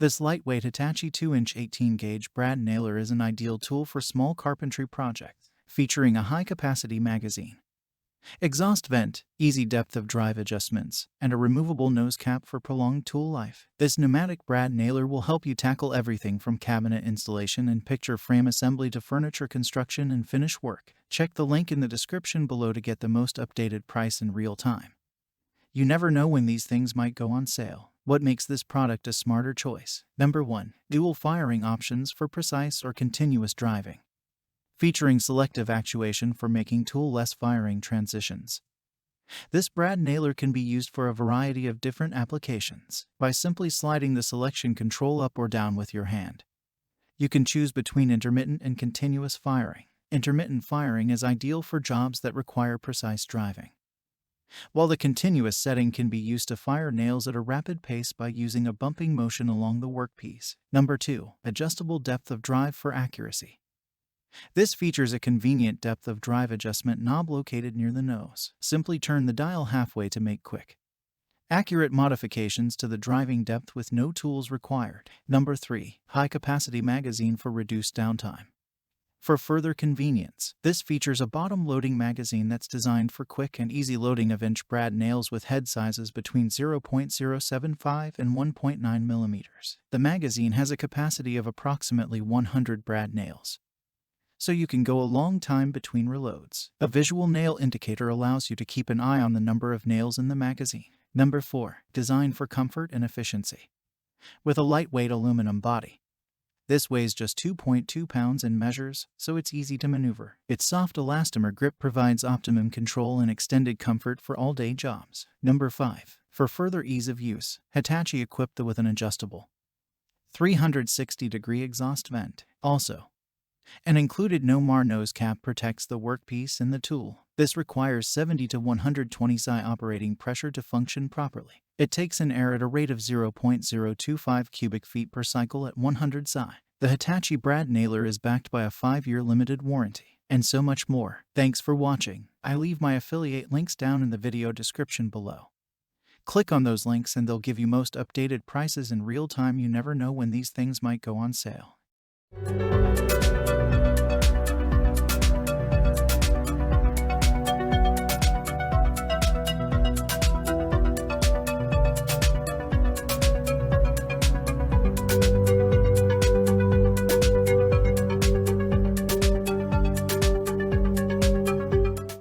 This lightweight Hitachi 2-inch 18-gauge brad nailer is an ideal tool for small carpentry projects, featuring a high-capacity magazine, exhaust vent, easy depth of drive adjustments, and a removable nose cap for prolonged tool life. This pneumatic brad nailer will help you tackle everything from cabinet installation and picture frame assembly to furniture construction and finish work. Check the link in the description below to get the most updated price in real time. You never know when these things might go on sale. What makes this product a smarter choice? Number 1. Dual firing options for precise or continuous driving, featuring selective actuation for making tool-less firing transitions. This brad nailer can be used for a variety of different applications. By simply sliding the selection control up or down with your hand, you can choose between intermittent and continuous firing. Intermittent firing is ideal for jobs that require precise driving, while the continuous setting can be used to fire nails at a rapid pace by using a bumping motion along the workpiece. Number 2. Adjustable depth of drive for accuracy. This features a convenient depth of drive adjustment knob located near the nose. Simply turn the dial halfway to make quick, accurate modifications to the driving depth with no tools required. Number 3. High-capacity magazine for reduced downtime. For further convenience, this features a bottom-loading magazine that's designed for quick and easy loading of inch brad nails with head sizes between 0.075 and 1.9 mm. The magazine has a capacity of approximately 100 brad nails, so you can go a long time between reloads. A visual nail indicator allows you to keep an eye on the number of nails in the magazine. Number 4. Designed for comfort and efficiency. With a lightweight aluminum body, this weighs just 2.2 pounds and measures, so it's easy to maneuver. Its soft elastomer grip provides optimum control and extended comfort for all-day jobs. Number 5. For further ease of use, Hitachi equipped it with an adjustable 360-degree exhaust vent. Also, an included no-mar nose cap protects the workpiece and the tool. This requires 70 to 120 psi operating pressure to function properly. It takes in air at a rate of 0.025 cubic feet per cycle at 100 psi. The Hitachi brad nailer is backed by a 5-year limited warranty, and so much more. Thanks for watching. I leave my affiliate links down in the video description below. Click on those links and they'll give you most updated prices in real time. You never know when these things might go on sale.